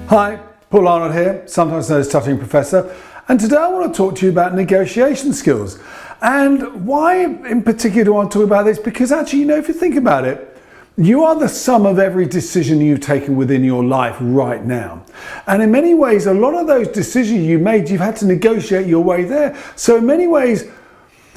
Hi, Paul Arnold here, sometimes known as Stuttering Professor, and today I want to talk to you about negotiation skills. And why in particular do I want to talk about this? Because actually, if you think about it, you are the sum of every decision you've taken within your life right now. And in many ways, a lot of those decisions you made, you've had to negotiate your way there. So in many ways,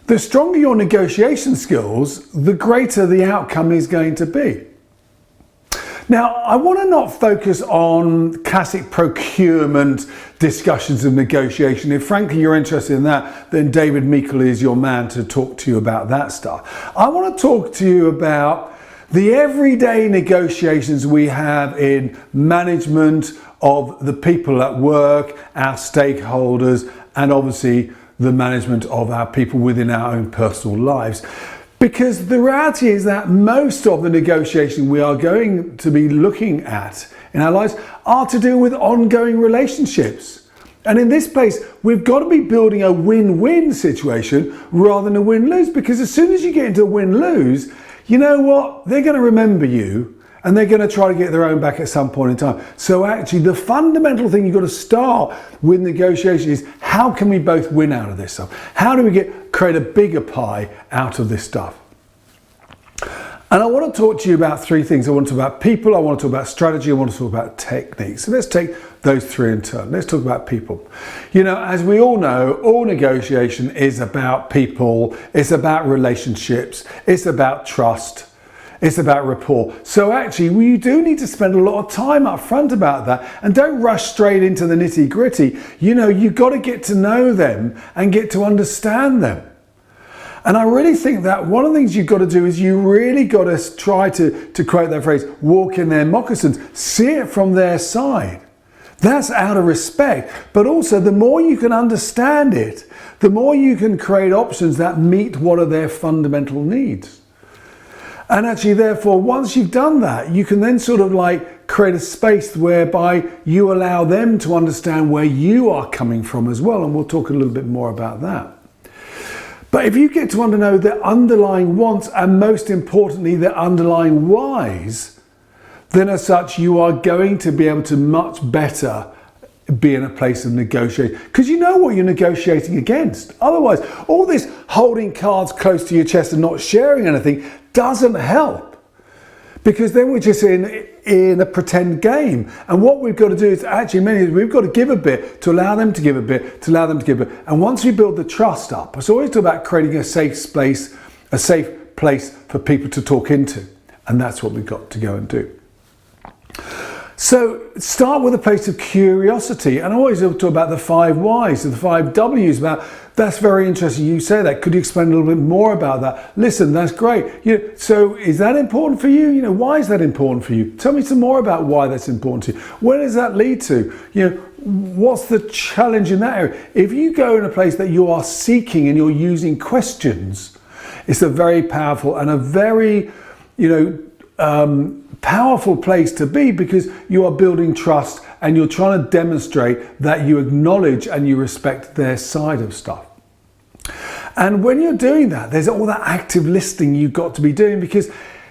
the stronger your negotiation skills, the greater the outcome is going to be. Now, I want to not focus on classic procurement discussions of negotiation. If frankly you're interested in that, then David Meikle is your man to talk to you about that stuff. I want to talk to you about the everyday negotiations we have in management of the people at work, our stakeholders, and obviously the management of our people within our own personal lives. Because the reality is that most of the negotiation we are going to be looking at in our lives are to do with ongoing relationships. And in this place, we've got to be building a win-win situation rather than a win-lose. Because as soon as you get into a win-lose, you know what? They're going to remember you and they're going to try to get their own back at some point in time. So actually, the fundamental thing you've got to start with negotiation is how can we both win out of this stuff? How do we create a bigger pie out of this stuff? And I want to talk to you about three things. I want to talk about people, I want to talk about strategy, I want to talk about techniques. So let's take those three in turn. Let's talk about people. As we all know, all negotiation is about people, it's about relationships, it's about trust, it's about rapport. So actually, we do need to spend a lot of time up front about that and don't rush straight into the nitty gritty. You've got to get to know them and get to understand them. And I really think that one of the things you've got to do is you really got to try to quote that phrase, walk in their moccasins, see it from their side. That's out of respect. But also the more you can understand it, the more you can create options that meet what are their fundamental needs. And actually, therefore, once you've done that, you can then sort of create a space whereby you allow them to understand where you are coming from as well. And we'll talk a little bit more about that. But if you get to know their underlying wants and most importantly, their underlying whys, then as such, you are going to be able to much better be in a place of negotiation because you know what you're negotiating against. Otherwise, all this holding cards close to your chest and not sharing anything doesn't help, because then we're just in a pretend game. And what we've got to do is actually we've got to give a bit to allow them to give a bit, to allow them to give a bit. And once we build the trust up, it's always about creating a safe space, a safe place for people to talk into. And that's what we've got to go and do. So start with a place of curiosity. And I always talk about the 5 whys, the 5 W's. That's very interesting. You say that. Could you explain a little bit more about that? Listen, that's great. So is that important for you? Why is that important for you? Tell me some more about why that's important to you. Where does that lead to? What's the challenge in that area? If you go in a place that you are seeking and you're using questions, it's a very powerful and a very, powerful place to be, because you are building trust and you're trying to demonstrate that you acknowledge and you respect their side of stuff. And when you're doing that, there's all that active listening you've got to be doing, because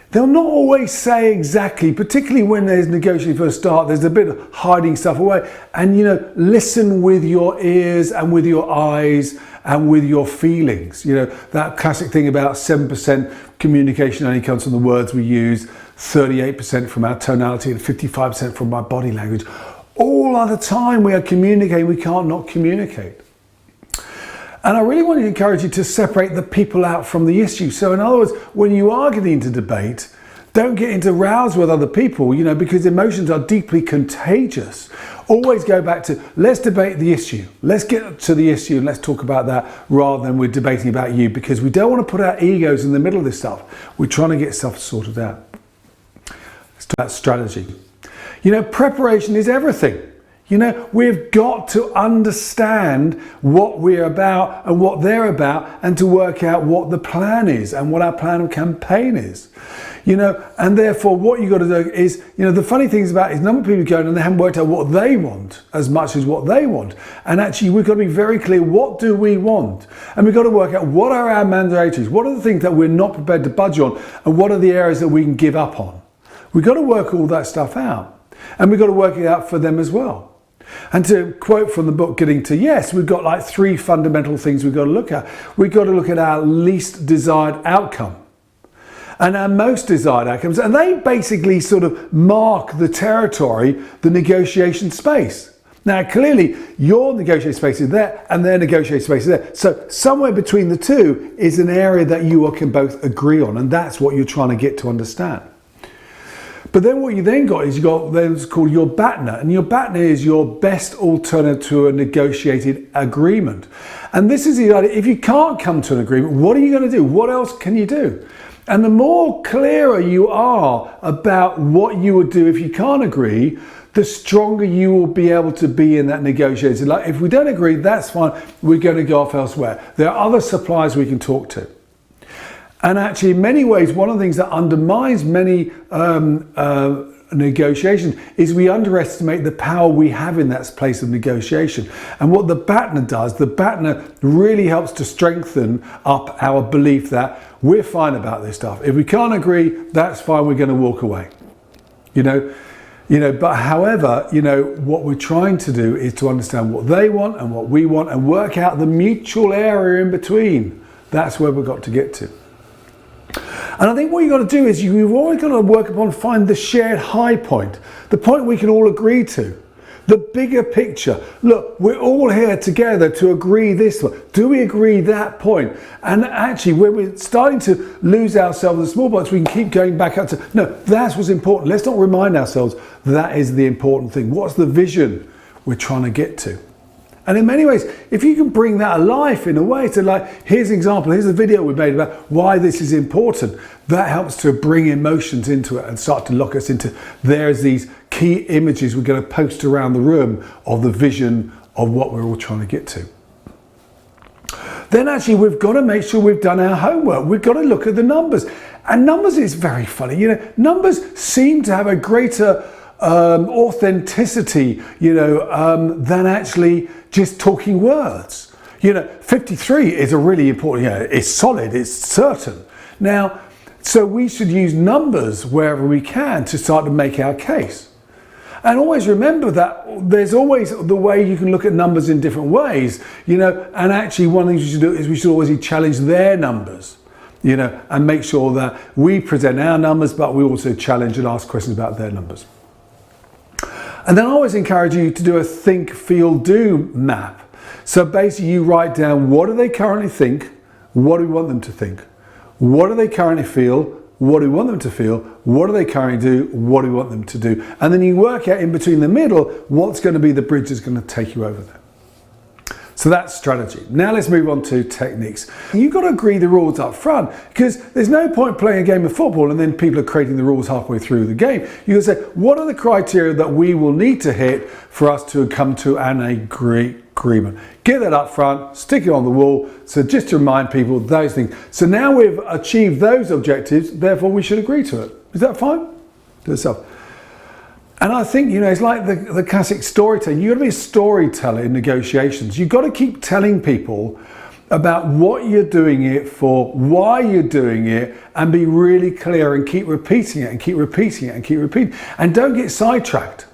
they'll not always say exactly, particularly when there's negotiating for a start, there's a bit of hiding stuff away. And listen with your ears and with your eyes and with your feelings. That classic thing about 7% communication only comes from the words we use, 38% from our tonality and 55% from our body language. All other time we are communicating, we can't not communicate. And I really want to encourage you to separate the people out from the issue. So in other words, when you are getting into debate, don't get into rows with other people, because emotions are deeply contagious. Always go back to, let's debate the issue. Let's get to the issue and let's talk about that rather than we're debating about you, because we don't want to put our egos in the middle of this stuff. We're trying to get stuff sorted out. Let's talk about strategy. Preparation is everything. We've got to understand what we're about and what they're about, and to work out what the plan is and what our plan of campaign is. And therefore what you've got to do is, the funny thing is a number of people going and they haven't worked out what they want as much as what they want. And actually we've got to be very clear, what do we want? And we've got to work out what are our mandatories, what are the things that we're not prepared to budge on, and what are the areas that we can give up on. We've got to work all that stuff out. And we've got to work it out for them as well. And to quote from the book, Getting to Yes, we've got like 3 fundamental things we've got to look at. We've got to look at our least desired outcome and our most desired outcomes. And they basically sort of mark the territory, the negotiation space. Now, clearly, your negotiation space is there and their negotiation space is there. So somewhere between the two is an area that you can both agree on. And that's what you're trying to get to understand. But then what you then got is it's called your Batna. And your Batna is your best alternative to a negotiated agreement. And this is the idea, if you can't come to an agreement, what are you going to do? What else can you do? And the more clearer you are about what you would do if you can't agree, the stronger you will be able to be in that negotiation. Like, if we don't agree, that's fine. We're going to go off elsewhere. There are other suppliers we can talk to. And actually, in many ways, one of the things that undermines many negotiations is we underestimate the power we have in that place of negotiation. And what the Batna does, the Batna really helps to strengthen up our belief that we're fine about this stuff. If we can't agree, that's fine, we're going to walk away. But however, what we're trying to do is to understand what they want and what we want and work out the mutual area in between. That's where we've got to get to. And I think what you've got to do is you've always got to work upon find the shared high point, the point we can all agree to, the bigger picture. Look, we're all here together to agree this one. Do we agree that point? And actually, when we're starting to lose ourselves in small points, we can keep going back up to, no, that's what's important. Let's not remind ourselves that is the important thing. What's the vision we're trying to get to? And in many ways, if you can bring that alive in a way to like, here's an example, here's a video we made about why this is important. That helps to bring emotions into it and start to lock us into, there's these key images we're going to post around the room of the vision of what we're all trying to get to. Then actually, we've got to make sure we've done our homework. We've got to look at the numbers. And numbers is very funny. Numbers seem to have a greater authenticity, than actually just talking words. 53 is a really important, it's solid, it's certain. Now, so we should use numbers wherever we can to start to make our case. And always remember that there's always the way you can look at numbers in different ways, and actually one thing we should do is we should always challenge their numbers, and make sure that we present our numbers, but we also challenge and ask questions about their numbers. And then I always encourage you to do a think, feel, do map. So basically you write down, what do they currently think? What do we want them to think? What do they currently feel? What do we want them to feel? What do they currently do? What do we want them to do? And then you work out in between the middle, what's going to be the bridge that's going to take you over there. So that's strategy. Now let's move on to techniques. You've got to agree the rules up front, because there's no point playing a game of football and then people are creating the rules halfway through the game. You can say, what are the criteria that we will need to hit for us to come to an agreement? Get that up front, stick it on the wall. So just to remind people those things. So now we've achieved those objectives, therefore we should agree to it. Is that fine? Do it yourself. And I think, it's like the classic storytelling. You've got to be a storyteller in negotiations. You've got to keep telling people about what you're doing it for, why you're doing it, and be really clear and keep repeating it and keep repeating it and keep repeating. And don't get sidetracked.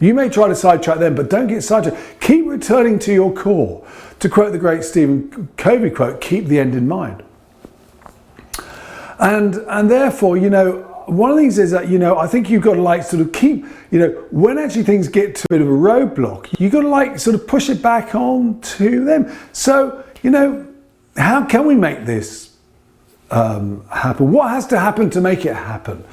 You may try to sidetrack them, but don't get sidetracked. Keep returning to your core. To quote the great Stephen Covey quote, keep the end in mind. And therefore, one of the things is that, I think you've got to sort of keep, when actually things get to a bit of a roadblock, you've got to sort of push it back on to them. So, how can we make this happen? What has to happen to make it happen?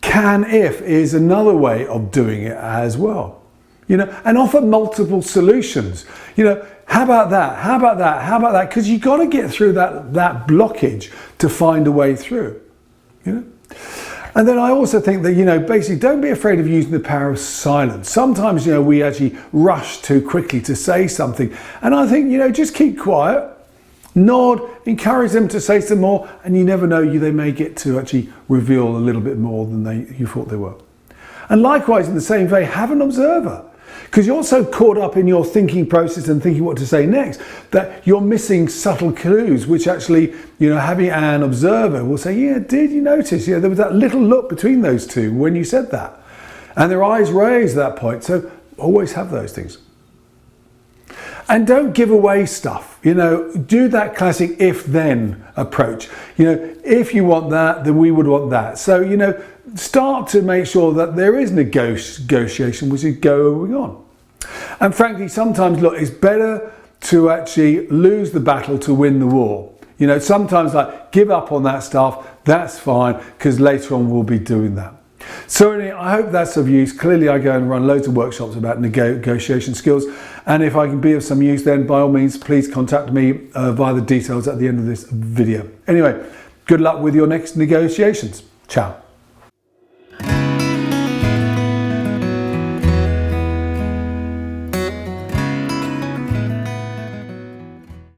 Can if is another way of doing it as well. And offer multiple solutions. How about that? How about that? How about that? Because you've got to get through that blockage to find a way through. And then I also think that, basically don't be afraid of using the power of silence. Sometimes, we actually rush too quickly to say something. And I think, just keep quiet, nod, encourage them to say some more, and you never know, they may get to actually reveal a little bit more than you thought they were. And likewise, in the same way, have an observer. Because you're so caught up in your thinking process and thinking what to say next that you're missing subtle clues, which actually, having an observer will say, yeah, did you notice? Yeah, there was that little look between those two when you said that. And their eyes raised at that point. So always have those things. And don't give away stuff. Do that classic if-then approach. If you want that, then we would want that. So, start to make sure that there is negotiation which is going on. And frankly, sometimes, look, it's better to actually lose the battle to win the war. Sometimes give up on that stuff, that's fine, because later on we'll be doing that. So anyway, I hope that's of use. Clearly I go and run loads of workshops about negotiation skills, and if I can be of some use, then by all means please contact me via the details at the end of this video. Anyway, good luck with your next negotiations. Ciao.